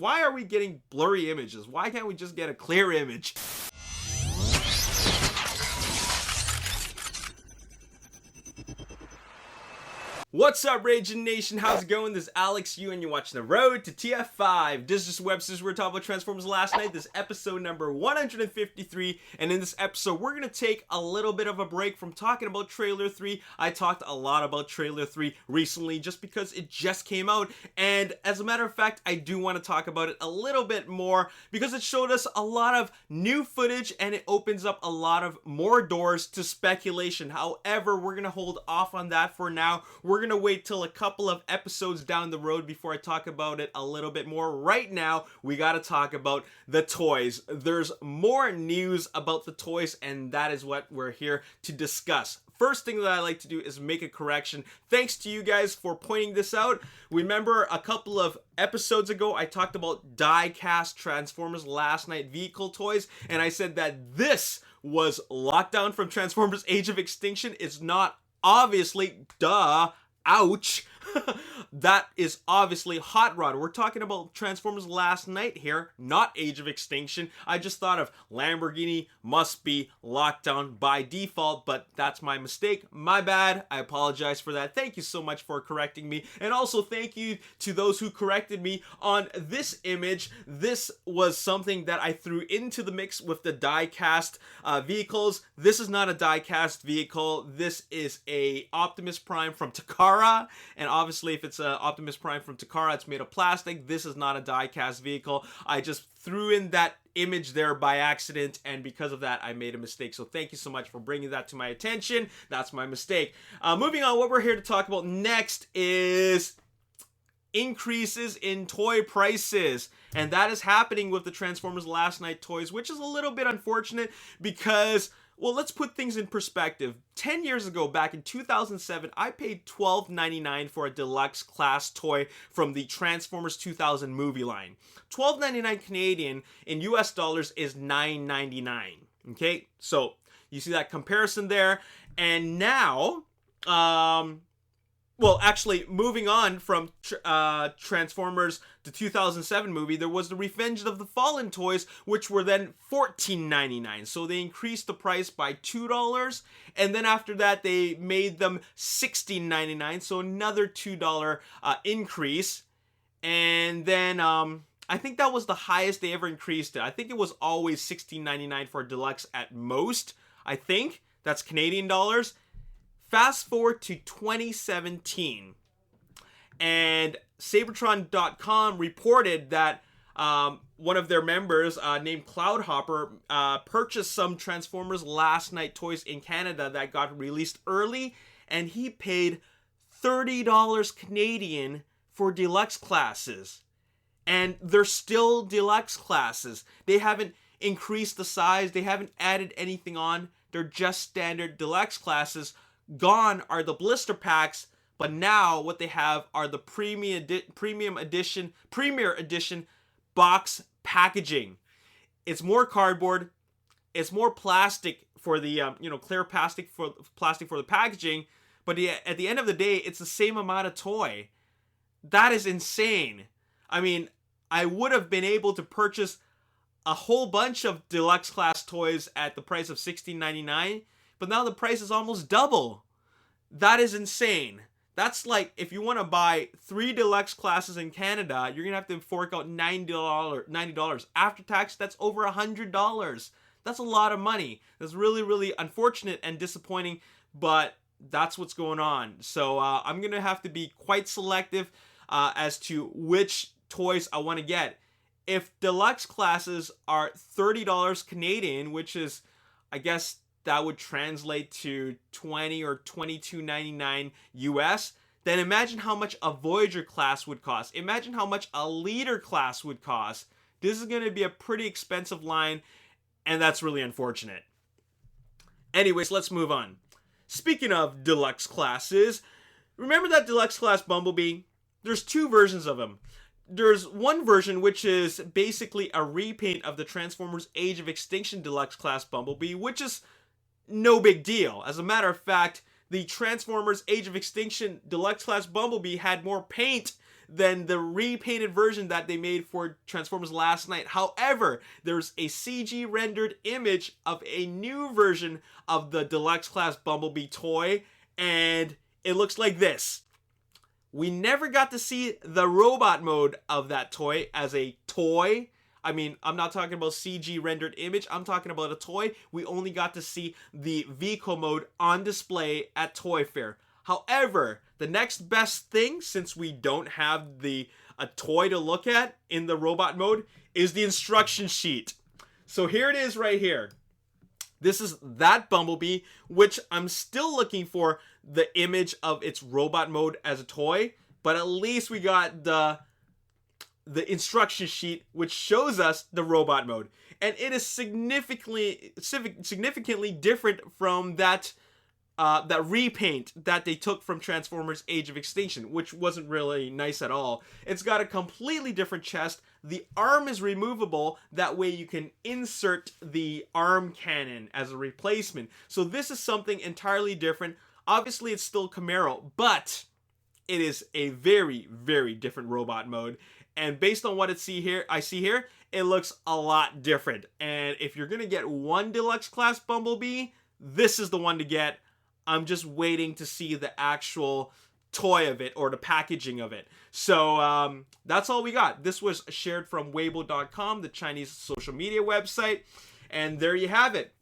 Why are we getting blurry images? Why can't we just get a clear image? What's up, Ragin Nation? How's it going? This is Alex Yu, and you're watching The Road to TF5. This is just Webster's. We were talking about Transformers last night. This is episode number 153, and in this episode, we're going to take a little bit of a break from talking about Trailer 3. I talked a lot about Trailer 3 recently just because it just came out, and as a matter of fact, I do want to talk about it a little bit more because it showed us a lot of new footage, and it opens up a lot of more doors to speculation. However, we're going to hold off on that for now. We're going to wait till a couple of episodes down the road before I talk about it a little bit more. Right now, we got to talk about the toys. There's more news about the toys, and that is what we're here to discuss. First thing that I like to do is make a correction. Thanks to you guys for pointing this out. Remember a couple of episodes ago, I talked about die-cast Transformers Last Night vehicle toys, and I said that this was Lockdown from Transformers Age of Extinction. It's not, obviously, duh. Ouch. That is obviously Hot Rod. We're talking about Transformers Last Night here, not Age of Extinction. I just thought of Lamborghini must be Lockdown by default, but that's my mistake. My bad. I apologize for that. Thank you so much for correcting me. And also thank you to those who corrected me on this image. This was something that I threw into the mix with the die-cast vehicles. This is not a die-cast vehicle. This is a Optimus Prime from Takara. And obviously, if it's an Optimus Prime from Takara, it's made of plastic. This is not a die-cast vehicle. I just threw in that image there by accident, and because of that, I made a mistake. So thank you so much for bringing that to my attention. That's my mistake. Moving on, what we're here to talk about next is increases in toy prices, and that is happening with the Transformers Last Night toys, which is a little bit unfortunate because, well, let's put things in perspective. 10 years ago, back in 2007, I paid $12.99 for a deluxe class toy from the Transformers 2000 movie line. $12.99 Canadian in US dollars is $9.99. Okay, so you see that comparison there. And now, well, actually, moving on from Transformers, the 2007 movie, there was the Revenge of the Fallen toys, which were then $14.99. So they increased the price by $2, and then after that, they made them $16.99, so another $2 increase. And then I think that was the highest they ever increased it. I think it was always $16.99 for deluxe at most. I think that's Canadian dollars. Fast forward to 2017, and Sabertron.com reported that one of their members, named Cloudhopper, purchased some Transformers Last Night toys in Canada that got released early, and he paid $30 Canadian for deluxe classes. And they're still deluxe classes. They haven't increased the size. They haven't added anything on. They're just standard deluxe classes. Gone are the blister packs, but now what they have are the premium edition box packaging. It's more cardboard, it's more plastic for the clear plastic for the packaging, but at the end of the day, it's the same amount of toy. That is insane. I mean, I would have been able to purchase a whole bunch of deluxe class toys at the price of $16.99. But now the price is almost double. That is insane. That's like, if you want to buy 3 deluxe classes in Canada, you're going to have to fork out $90. After tax, that's over $100. That's a lot of money. That's really, really unfortunate and disappointing, but that's what's going on. So I'm going to have to be quite selective as to which toys I want to get. If deluxe classes are $30 Canadian, which is, I guess, that would translate to $20 or $22.99 US, then imagine how much a Voyager class would cost. Imagine how much a Leader class would cost. This is going to be a pretty expensive line, and that's really unfortunate. Anyways, let's move on. Speaking of deluxe classes, remember that deluxe class Bumblebee? There's 2 versions of him. There's one version which is basically a repaint of the Transformers Age of Extinction deluxe class Bumblebee, which is no big deal. As a matter of fact, the Transformers Age of Extinction deluxe class Bumblebee had more paint than the repainted version that they made for Transformers Last Night. However, there's a CG rendered image of a new version of the deluxe class Bumblebee toy, and it looks like this. We never got to see the robot mode of that toy as a toy. I mean, I'm not talking about CG rendered image. I'm talking about a toy. We only got to see the vehicle mode on display at Toy Fair. However, the next best thing, since we don't have a toy to look at in the robot mode, is the instruction sheet. So here it is right here. This is that Bumblebee, which I'm still looking for the image of its robot mode as a toy, but at least we got the instruction sheet, which shows us the robot mode, and it is significantly different from that repaint that they took from Transformers Age of Extinction, which wasn't really nice at all. It's got a completely different chest. The arm is removable, that way you can insert the arm cannon as a replacement. So this is something entirely different. Obviously it's still Camaro, but it is a very, very different robot mode. And based on what I see here, it looks a lot different. And if you're going to get one deluxe class Bumblebee, this is the one to get. I'm just waiting to see the actual toy of it or the packaging of it. So that's all we got. This was shared from Weibo.com, the Chinese social media website. And there you have it.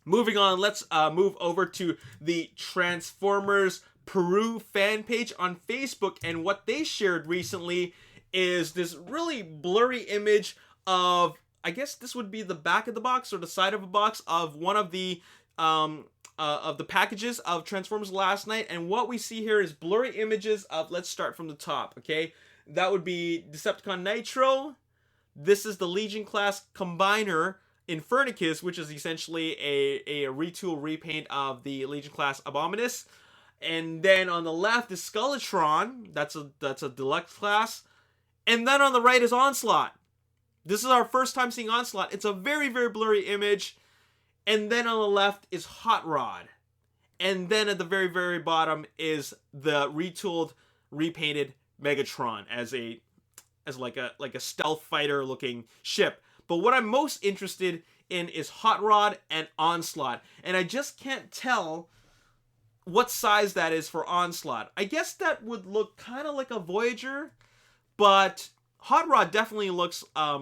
Moving on, let's move over to the Transformers Peru fan page on Facebook. And what they shared recently is this really blurry image of, I guess this would be the back of the box or the side of a box of one of the packages of Transformers Last Night. And what we see here is blurry images of, let's start from the top, okay? That would be Decepticon Nitro. This is the Legion class Combiner Infernicus, which is essentially a retool repaint of the Legion class Abominus. And then on the left is Skeletron. That's a deluxe class. And then on the right is Onslaught. This is our first time seeing Onslaught. It's a very, very blurry image. And then on the left is Hot Rod. And then at the very, very bottom is the retooled, repainted Megatron as like a stealth fighter looking ship. But what I'm most interested in is Hot Rod and Onslaught. And I just can't tell what size that is for Onslaught. I guess that would look kind of like a Voyager. But Hot Rod definitely looks a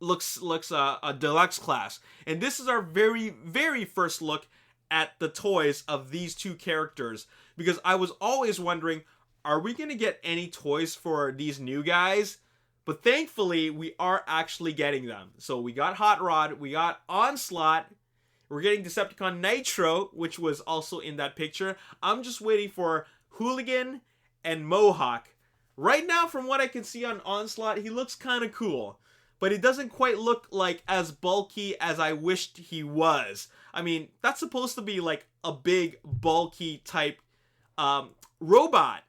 deluxe class. And this is our very, very first look at the toys of these two characters. Because I was always wondering, are we going to get any toys for these new guys? But thankfully, we are actually getting them. So we got Hot Rod, we got Onslaught, we're getting Decepticon Nitro, which was also in that picture. I'm just waiting for Hooligan and Mohawk. Right now, from what I can see on Onslaught, he looks kind of cool. But he doesn't quite look like as bulky as I wished he was. I mean, that's supposed to be like a big, bulky type robot.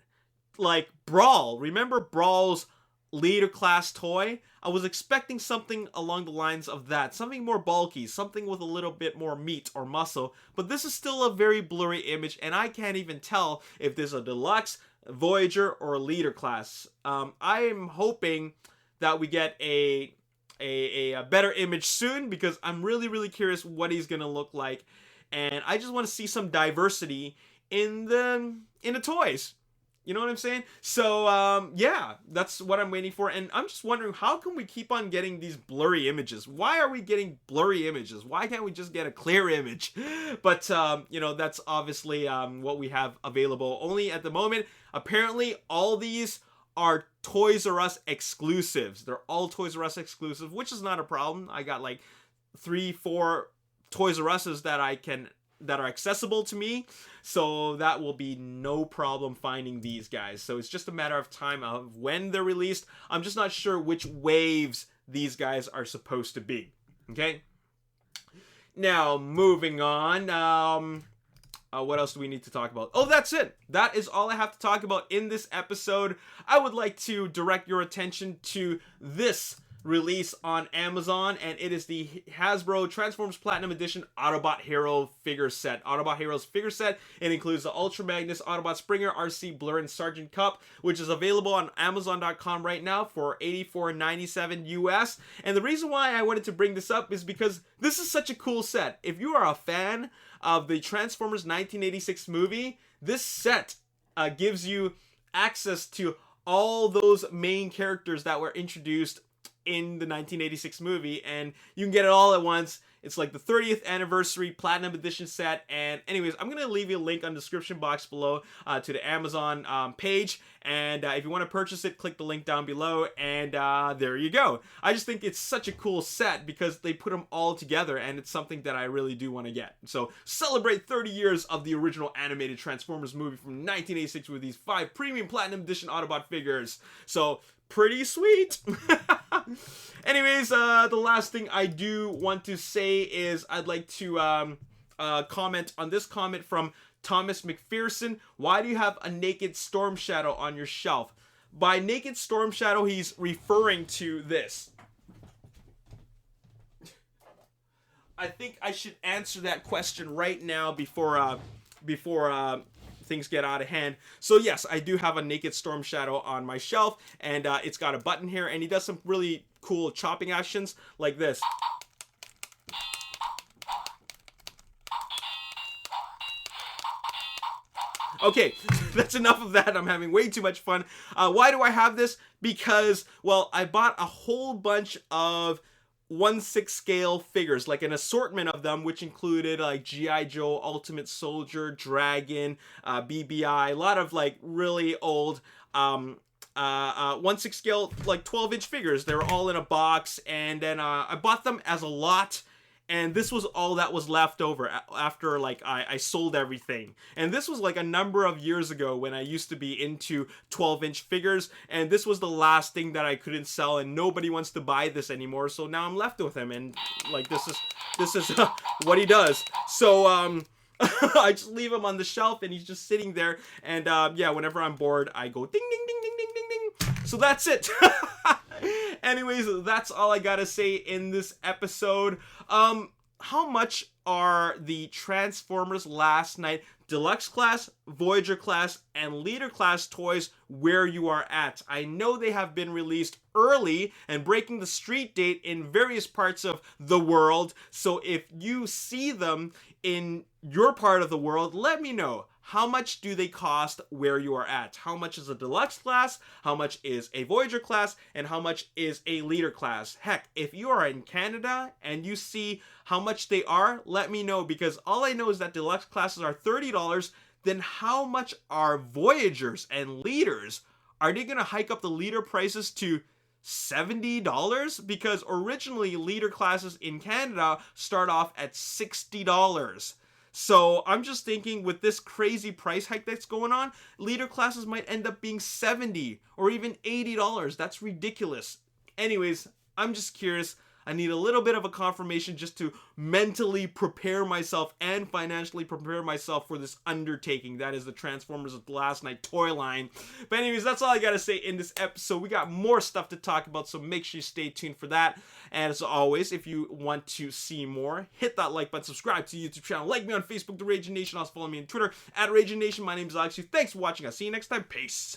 Like Brawl. Remember Brawl's leader class toy? I was expecting something along the lines of that. Something more bulky. Something with a little bit more meat or muscle. But this is still a very blurry image. And I can't even tell if there's a deluxe, Voyager, or a leader class. I am hoping that we get a better image soon, because I'm really, really curious what he's gonna look like, and I just want to see some diversity in the toys. You know what I'm saying? So yeah, that's what I'm waiting for, and I'm just wondering, how can we keep on getting these blurry images? Why are we getting blurry images? Why can't we just get a clear image? But you know, that's obviously what we have available only at the moment. Apparently, all these are Toys R Us exclusives. They're all Toys R Us exclusive, which is not a problem. I got like 3-4 Toys R Us's that are accessible to me, so that will be no problem finding these guys. So it's just a matter of time of when they're released. I'm just not sure which waves these guys are supposed to be. Okay? Now, moving on. What else do we need to talk about? Oh, that's it. That is all I have to talk about in this episode. I would like to direct your attention to this release on Amazon, and it is the Hasbro Transformers Platinum Edition Autobot Hero figure set. Autobot Heroes figure set. It includes the Ultra Magnus, Autobot Springer, RC Blur, and Sergeant Cup, which is available on Amazon.com right now for $84.97 US. And the reason why I wanted to bring this up is because this is such a cool set. If you are a fan of the Transformers 1986 movie, this set gives you access to all those main characters that were introduced in the 1986 movie, and you can get it all at once. It's like the 30th anniversary Platinum Edition set. And anyways, I'm gonna leave you a link on the description box below to the Amazon page, and if you want to purchase it, click the link down below, and there you go. I just think it's such a cool set because they put them all together, and it's something that I really do want to get. So celebrate 30 years of the original animated Transformers movie from 1986 with these 5 premium Platinum Edition Autobot figures. So pretty sweet. Anyways, the last thing I do want to say is I'd like to comment on this comment from Thomas McPherson. Why do you have a naked Storm Shadow on your shelf? By naked Storm Shadow, he's referring to this. I think I should answer that question right now before things get out of hand. So yes, I do have a naked Storm Shadow on my shelf, and it's got a button here, and he does some really cool chopping actions like this. Okay, that's enough of that. I'm having way too much fun. Why do I have this? Because, well, I bought a whole bunch of 1/6 scale figures, like an assortment of them, which included like G.I. Joe, Ultimate Soldier, Dragon, BBI, a lot of like really old 1/6 scale, like 12-inch figures. They were all in a box, and then I bought them as a lot, and this was all that was left over after like I sold everything. And this was like a number of years ago when I used to be into 12-inch figures, and this was the last thing that I couldn't sell, and nobody wants to buy this anymore, so now I'm left with him, and like this is what he does. So I just leave him on the shelf, and he's just sitting there, and yeah, whenever I'm bored, I go ding ding ding ding ding ding ding. So that's it. Anyways, that's all I gotta say in this episode. How much are the Transformers Last Night Deluxe Class, Voyager Class, and Leader Class toys where you are at? I know they have been released early and breaking the street date in various parts of the world, so if you see them in your part of the world, let me know. How much do they cost where you are at? How much is a deluxe class? How much is a Voyager class? And how much is a leader class? Heck, if you are in Canada and you see how much they are, let me know, because all I know is that deluxe classes are $30. Then how much are Voyagers and leaders? Are they going to hike up the leader prices to $70? Because originally leader classes in Canada start off at $60. So I'm just thinking, with this crazy price hike that's going on, leader classes might end up being $70 or even $80. That's ridiculous. Anyways, I'm just curious. I need a little bit of a confirmation just to mentally prepare myself and financially prepare myself for this undertaking. That is the Transformers of the Last Night toy line. But anyways, that's all I gotta say in this episode. We got more stuff to talk about, so make sure you stay tuned for that. And as always, if you want to see more, hit that like button, subscribe to the YouTube channel, like me on Facebook, The Ragin Nation. Also follow me on Twitter, @Ragin Nation. My name is Alex. Thanks for watching. I'll see you next time. Peace.